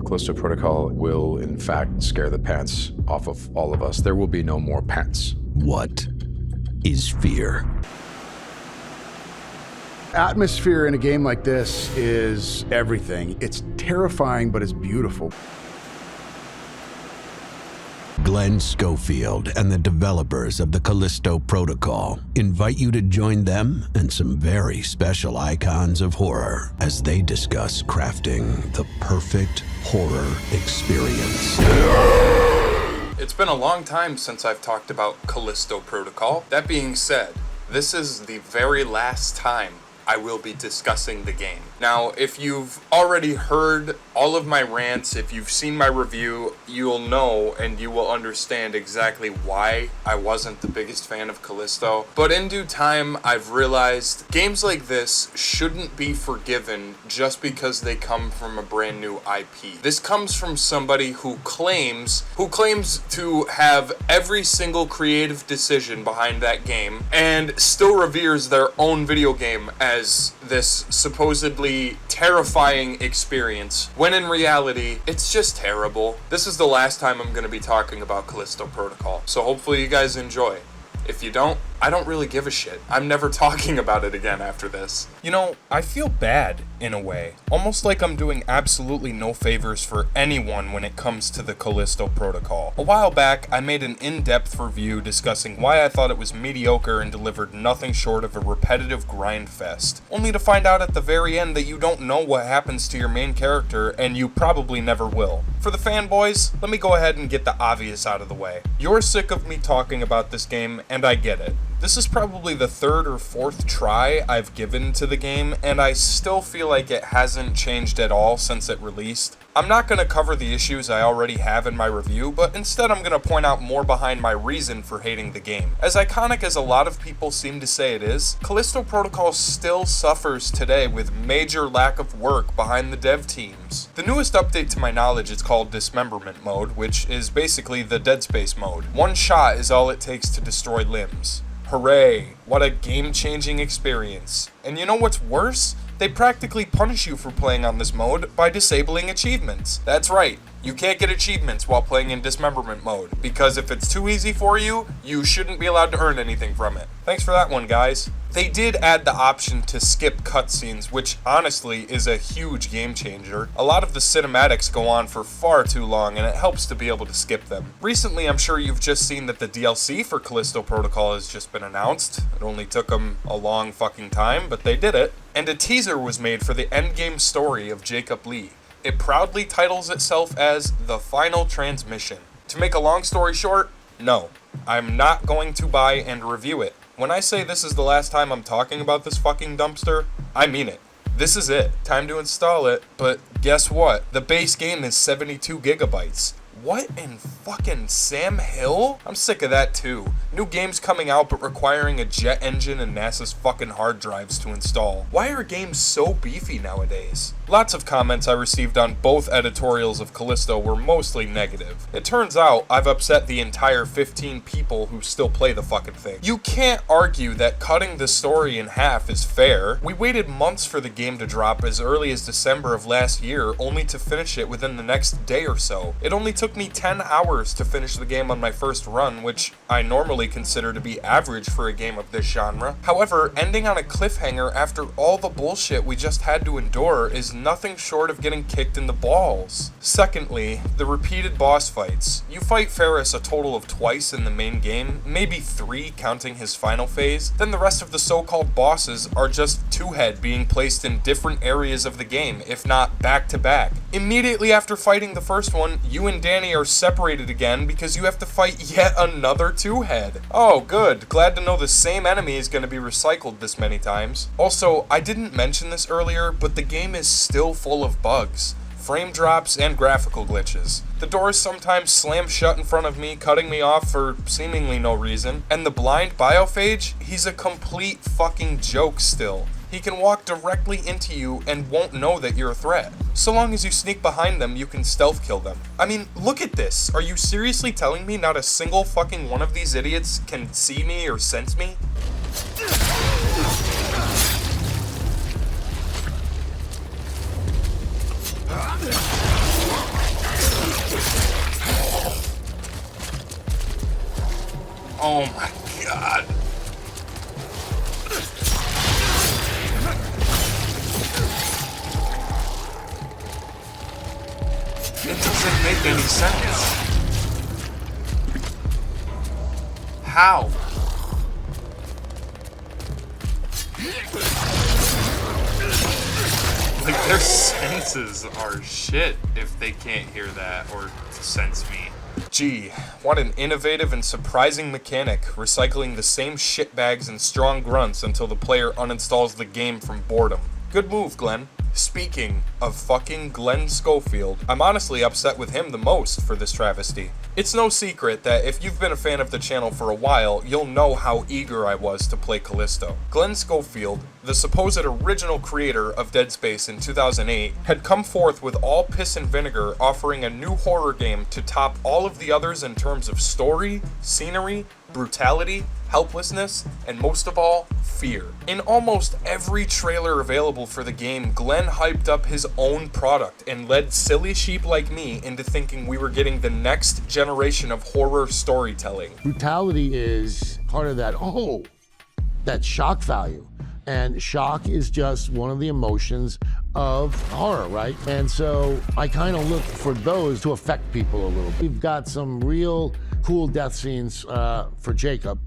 Callisto Protocol will, in fact, scare the pants off of all of us. There will be no more pants. What is fear? Atmosphere in a game like this is everything. It's terrifying, but it's beautiful. Glenn Schofield and the developers of the Callisto Protocol invite you to join them and some very special icons of horror as they discuss crafting the perfect horror experience. It's been a long time since I've talked about Callisto Protocol. That being said, this is the very last time I will be discussing the game. Now, if you've already heard all of my rants, if you've seen my review, you'll know and you will understand exactly why I wasn't the biggest fan of Callisto. But in due time, I've realized games like this shouldn't be forgiven just because they come from a brand new IP. This comes from somebody who claims to have every single creative decision behind that game and still reveres their own video game as this supposedly terrifying experience, when in reality, it's just terrible. This is the last time I'm going to be talking about Callisto Protocol, so hopefully you guys enjoy. If you don't, I don't really give a shit. I'm never talking about it again after this. You know, I feel bad, in a way. Almost like I'm doing absolutely no favors for anyone when it comes to the Callisto Protocol. A while back, I made an in-depth review discussing why I thought it was mediocre and delivered nothing short of a repetitive grind fest. Only to find out at the very end that you don't know what happens to your main character, and you probably never will. For the fanboys, let me go ahead and get the obvious out of the way. You're sick of me talking about this game, and I get it. This is probably the third or fourth try I've given to the game, and I still feel like it hasn't changed at all since it released. I'm not going to cover the issues I already have in my review, but instead I'm going to point out more behind my reason for hating the game. As iconic as a lot of people seem to say it is, Callisto Protocol still suffers today with major lack of work behind the dev teams. The newest update to my knowledge is called Dismemberment Mode, which is basically the Dead Space mode. One shot is all it takes to destroy limbs. Hooray, what a game-changing experience. And you know what's worse? They practically punish you for playing on this mode by disabling achievements. That's right, you can't get achievements while playing in Dismemberment Mode, because if it's too easy for you, you shouldn't be allowed to earn anything from it. Thanks for that one, guys. They did add the option to skip cutscenes, which honestly is a huge game changer. A lot of the cinematics go on for far too long, and it helps to be able to skip them. Recently, I'm sure you've just seen that the DLC for Callisto Protocol has just been announced. It only took them a long fucking time, but they did it. And a teaser was made for the endgame story of Jacob Lee. It proudly titles itself as The Final Transmission. To make a long story short, no, I'm not going to buy and review it. When I say this is the last time I'm talking about this fucking dumpster, I mean it. This is it. Time to install it, but guess what? The base game is 72 gigabytes. What in fucking Sam Hill? I'm sick of that too. New games coming out but requiring a jet engine and NASA's fucking hard drives to install. Why are games so beefy nowadays? Lots of comments I received on both editorials of Callisto were mostly negative. It turns out I've upset the entire 15 people who still play the fucking thing. You can't argue that cutting the story in half is fair. We waited months for the game to drop as early as December of last year, only to finish it within the next day or so. It only took me 10 hours to finish the game on my first run, which I normally consider to be average for a game of this genre. However, ending on a cliffhanger after all the bullshit we just had to endure is nothing short of getting kicked in the balls. Secondly, the repeated boss fights. You fight Ferris a total of twice in the main game, maybe 3 counting his final phase, then the rest of the so-called bosses are just two-head being placed in different areas of the game, if not back to back. Immediately after fighting the first one, you and Danny are separated again because you have to fight yet another two-head. Oh, good. Glad to know the same enemy is going to be recycled this many times. Also, I didn't mention this earlier, but the game is still full of bugs. Frame drops and graphical glitches. The doors sometimes slam shut in front of me, cutting me off for seemingly no reason. And the blind biophage, he's a complete fucking joke still. He can walk directly into you and won't know that you're a threat. So long as you sneak behind them, you can stealth kill them. I mean, look at this. Are you seriously telling me not a single fucking one of these idiots can see me or sense me? Oh my god. It doesn't make any sense. How? Like, their senses are shit if they can't hear that or sense me. Gee, what an innovative and surprising mechanic, recycling the same shitbags and strong grunts until the player uninstalls the game from boredom. Good move, Glenn. Speaking of fucking Glenn Schofield, I'm honestly upset with him the most for this travesty. It's no secret that if you've been a fan of the channel for a while, you'll know how eager I was to play Callisto. Glenn Schofield, the supposed original creator of Dead Space in 2008, had come forth with all piss and vinegar, offering a new horror game to top all of the others in terms of story, scenery, brutality, helplessness, and most of all, fear. In almost every trailer available for the game, Glenn hyped up his own product and led silly sheep like me into thinking we were getting the next generation of horror storytelling. Brutality is part of that shock value. And shock is just one of the emotions of horror, right? And so I kind of look for those to affect people a little. We've got some real cool death scenes for Jacob.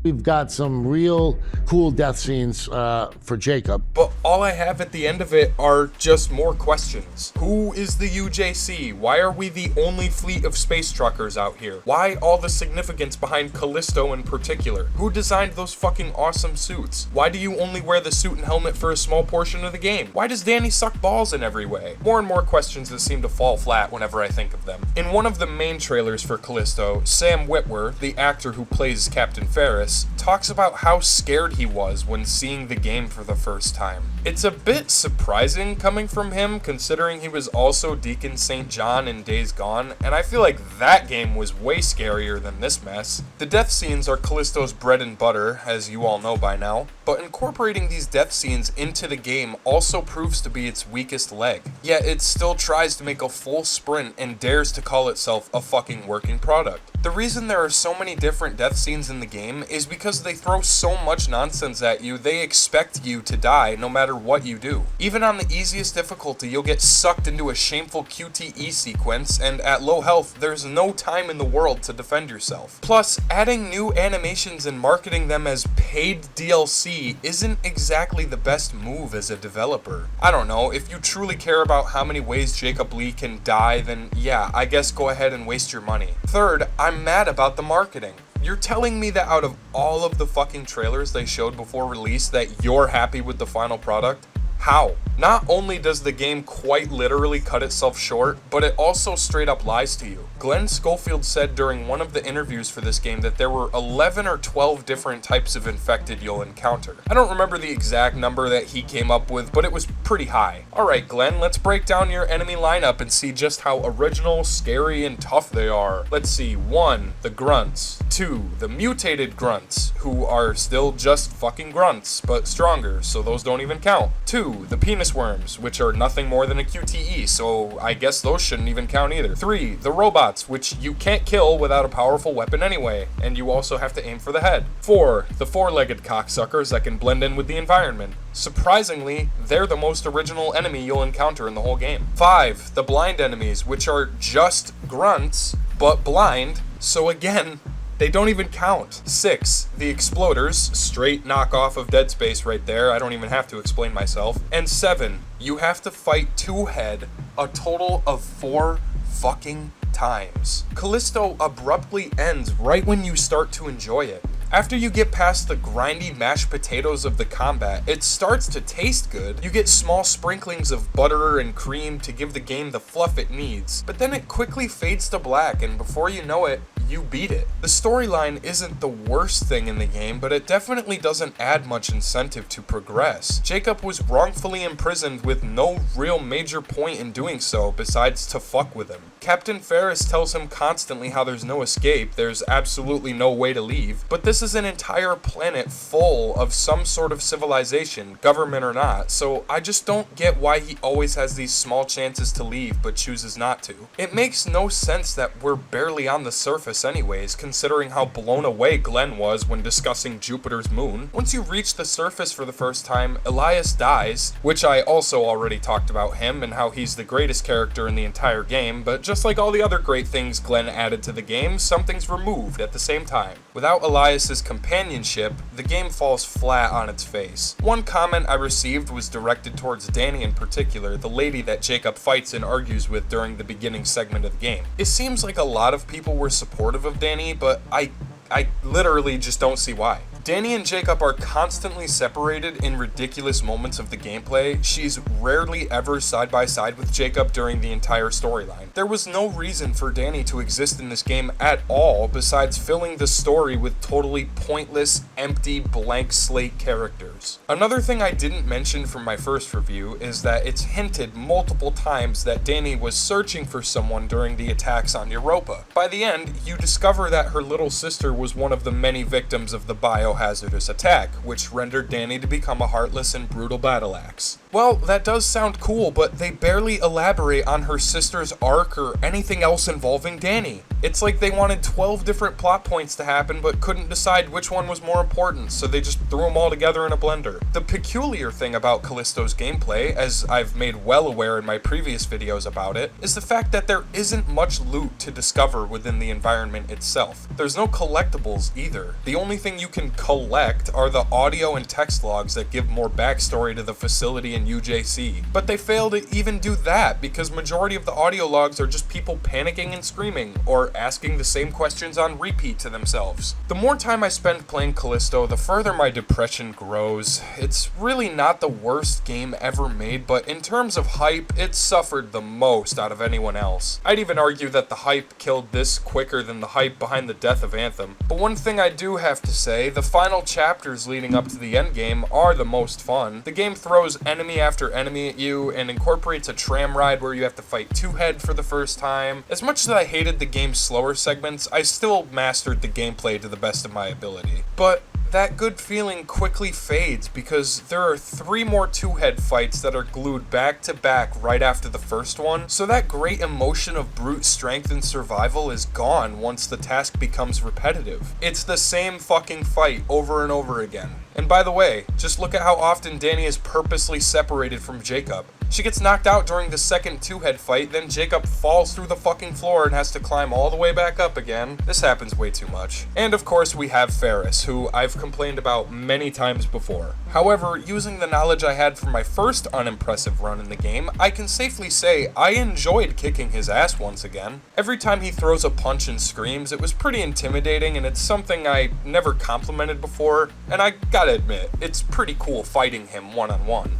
But all I have at the end of it are just more questions. Who is the UJC? Why are we the only fleet of space truckers out here? Why all the significance behind Callisto in particular? Who designed those fucking awesome suits? Why do you only wear the suit and helmet for a small portion of the game? Why does Danny suck balls in every way? More and more questions that seem to fall flat whenever I think of them. In one of the main trailers for Callisto, Sam Witwer, the actor who plays Captain Ferris, talks about how scared he was when seeing the game for the first time. It's a bit surprising coming from him, considering he was also Deacon St. John in Days Gone, and I feel like that game was way scarier than this mess. The death scenes are Callisto's bread and butter, as you all know by now, but incorporating these death scenes into the game also proves to be its weakest leg. Yet it still tries to make a full sprint and dares to call itself a fucking working product. The reason there are so many different death scenes in the game is because they throw so much nonsense at you, they expect you to die no matter what you do. Even on the easiest difficulty, you'll get sucked into a shameful QTE sequence, and at low health, there's no time in the world to defend yourself. Plus, adding new animations and marketing them as paid DLC isn't exactly the best move as a developer. I don't know, if you truly care about how many ways Jacob Lee can die, then yeah, I guess go ahead and waste your money. Third, I'm mad about the marketing. You're telling me that out of all of the fucking trailers they showed before release that you're happy with the final product? How? Not only does the game quite literally cut itself short, but it also straight up lies to you. Glenn Schofield said during one of the interviews for this game that there were 11 or 12 different types of infected you'll encounter. I don't remember the exact number that he came up with, but it was pretty high. Alright Glenn, let's break down your enemy lineup and see just how original, scary, and tough they are. Let's see, 1. The grunts. 2. The mutated grunts, who are still just fucking grunts, but stronger, so those don't even count. 2. The penis worms, which are nothing more than a QTE, so I guess those shouldn't even count either. 3. The robots, which you can't kill without a powerful weapon anyway, and you also have to aim for the head. 4. The four-legged cocksuckers that can blend in with the environment. Surprisingly, they're the most original enemy you'll encounter in the whole game. 5. The blind enemies, which are just grunts, but blind, so again, they don't even count. 6. The Exploders, straight knockoff of Dead Space right there, I don't even have to explain myself. And 7. You have to fight two-head a total of 4 fucking times. Callisto abruptly ends right when you start to enjoy it. After you get past the grindy mashed potatoes of the combat, it starts to taste good. You get small sprinklings of butter and cream to give the game the fluff it needs, but then it quickly fades to black, and before you know it, you beat it. The storyline isn't the worst thing in the game, but it definitely doesn't add much incentive to progress. Jacob was wrongfully imprisoned with no real major point in doing so besides to fuck with him. Captain Ferris tells him constantly how there's no escape, there's absolutely no way to leave, but this is an entire planet full of some sort of civilization, government or not, so I just don't get why he always has these small chances to leave but chooses not to. It makes no sense that we're barely on the surface ridiculous anyways, considering how blown away Glenn was when discussing Jupiter's moon. Once you reach the surface for the first time, Elias dies, which I also already talked about him and how he's the greatest character in the entire game, but just like all the other great things Glenn added to the game, something's removed at the same time. Without Elias's companionship, the game falls flat on its face. One comment I received was directed towards Danny in particular, the lady that Jacob fights and argues with during the beginning segment of the game. It seems like a lot of people were supportive of Danny, but I literally just don't see why. Danny and Jacob are constantly separated in ridiculous moments of the gameplay. She's rarely ever side by side with Jacob during the entire storyline. There was no reason for Danny to exist in this game at all besides filling the story with totally pointless, empty, blank slate characters. Another thing I didn't mention from my first review is that it's hinted multiple times that Danny was searching for someone during the attacks on Europa. By the end, you discover that her little sister was one of the many victims of the biohazardous attack, which rendered Danny to become a heartless and brutal battle axe. Well, that does sound cool, but they barely elaborate on her sister's arc or anything else involving Danny. It's like they wanted 12 different plot points to happen, but couldn't decide which one was more important, so they just threw them all together in a blender. The peculiar thing about Callisto's gameplay, as I've made well aware in my previous videos about it, is the fact that there isn't much loot to discover within the environment itself. There's no collectibles either. The only thing you can collect are the audio and text logs that give more backstory to the facility in UJC. But they fail to even do that because majority of the audio logs are just people panicking and screaming, or asking the same questions on repeat to themselves. The more time I spend playing Callisto, the further my depression grows. It's really not the worst game ever made, but in terms of hype, it suffered the most out of anyone else. I'd even argue that the hype killed this quicker than the hype behind the death of Anthem. But one thing I do have to say, the final chapters leading up to the endgame are the most fun. The game throws enemy after enemy at you and incorporates a tram ride where you have to fight two-head for the first time. As much as I hated the game's slower segments, I still mastered the gameplay to the best of my ability. But that good feeling quickly fades because there are 3 more two-head fights that are glued back to back right after the first one, so that great emotion of brute strength and survival is gone once the task becomes repetitive. It's the same fucking fight over and over again. And by the way, just look at how often Danny is purposely separated from Jacob. She gets knocked out during the second two-head fight, then Jacob falls through the fucking floor and has to climb all the way back up again. This happens way too much. And of course we have Ferris, who I've complained about many times before. However, using the knowledge I had from my first unimpressive run in the game, I can safely say I enjoyed kicking his ass once again. Every time he throws a punch and screams, it was pretty intimidating, and it's something I never complimented before, and I gotta admit, it's pretty cool fighting him one-on-one.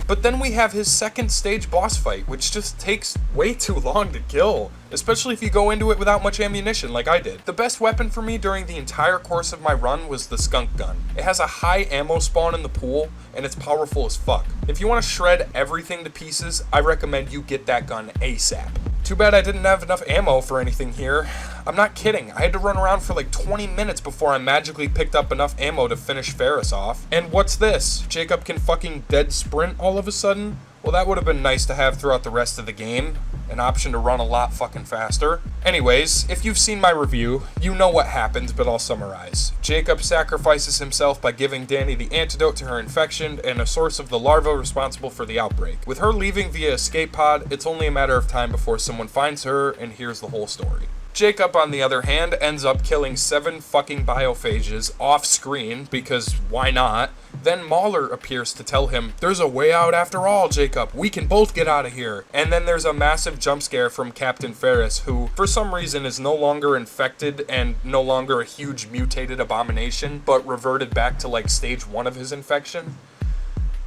But then we have his second stage boss fight, which just takes way too long to kill, especially if you go into it without much ammunition like I did. The best weapon for me during the entire course of my run was the skunk gun. It has a high ammo spawn in the pool, and it's powerful as fuck. If you want to shred everything to pieces, I recommend you get that gun ASAP. Too bad I didn't have enough ammo for anything here. I'm not kidding, I had to run around for like 20 minutes before I magically picked up enough ammo to finish Ferris off. And what's this? Jacob can fucking dead sprint all of a sudden? Well, that would have been nice to have throughout the rest of the game. An option to run a lot fucking faster. Anyways, if you've seen my review, you know what happens, but I'll summarize. Jacob sacrifices himself by giving Danny the antidote to her infection and a source of the larva responsible for the outbreak. With her leaving via escape pod, it's only a matter of time before someone finds her and hears the whole story. Jacob, on the other hand, ends up killing 7 fucking biophages off screen, because why not? Then Mahler appears to tell him, "There's a way out after all, Jacob. We can both get out of here." And then there's a massive jump scare from Captain Ferris, who, for some reason, is no longer infected and no longer a huge mutated abomination, but reverted back to like stage 1 of his infection.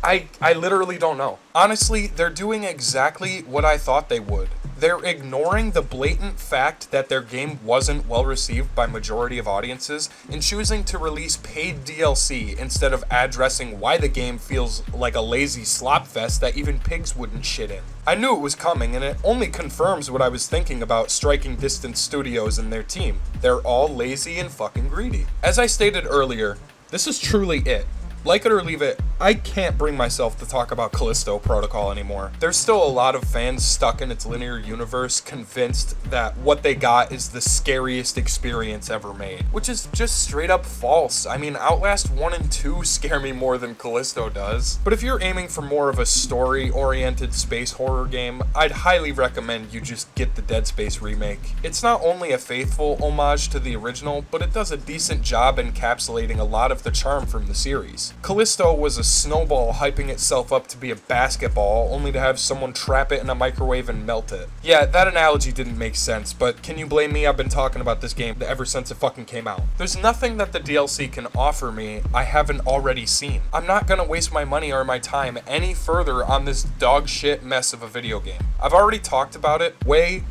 I literally don't know. Honestly, they're doing exactly what I thought they would. They're ignoring the blatant fact that their game wasn't well received by majority of audiences and choosing to release paid DLC instead of addressing why the game feels like a lazy slop fest that even pigs wouldn't shit in. I knew it was coming, and it only confirms what I was thinking about Striking Distance Studios and their team. They're all lazy and fucking greedy. As I stated earlier, this is truly it. Like it or leave it, I can't bring myself to talk about Callisto Protocol anymore. There's still a lot of fans stuck in its linear universe, convinced that what they got is the scariest experience ever made, which is just straight up false. I mean, Outlast 1 and 2 scare me more than Callisto does. But if you're aiming for more of a story-oriented space horror game, I'd highly recommend you just get the Dead Space remake. It's not only a faithful homage to the original, but it does a decent job encapsulating a lot of the charm from the series. Callisto was a snowball hyping itself up to be a basketball, only to have someone trap it in a microwave and melt it. Yeah, that analogy didn't make sense, but can you blame me? I've been talking about this game ever since it fucking came out. There's nothing that the DLC can offer me I haven't already seen. I'm not gonna waste my money or my time any further on this dog shit mess of a video game. I've already talked about it way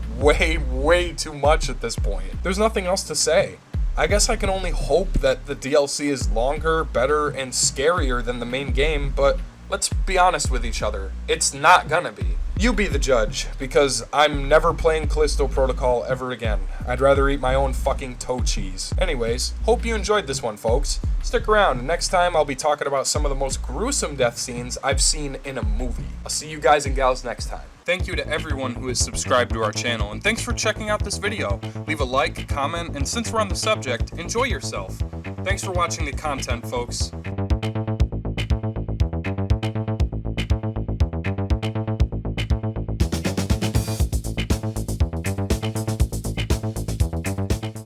too much at this point. There's nothing else to say. I guess I can only hope that the DLC is longer, better, and scarier than the main game, but let's be honest with each other. It's not gonna be. You be the judge, because I'm never playing Callisto Protocol ever again. I'd rather eat my own fucking toe cheese. Anyways, hope you enjoyed this one, folks. Stick around, and next time I'll be talking about some of the most gruesome death scenes I've seen in a movie. I'll see you guys and gals next time. Thank you to everyone who has subscribed to our channel, and thanks for checking out this video. Leave a like, comment, and since we're on the subject, enjoy yourself. Thanks for watching the content, folks.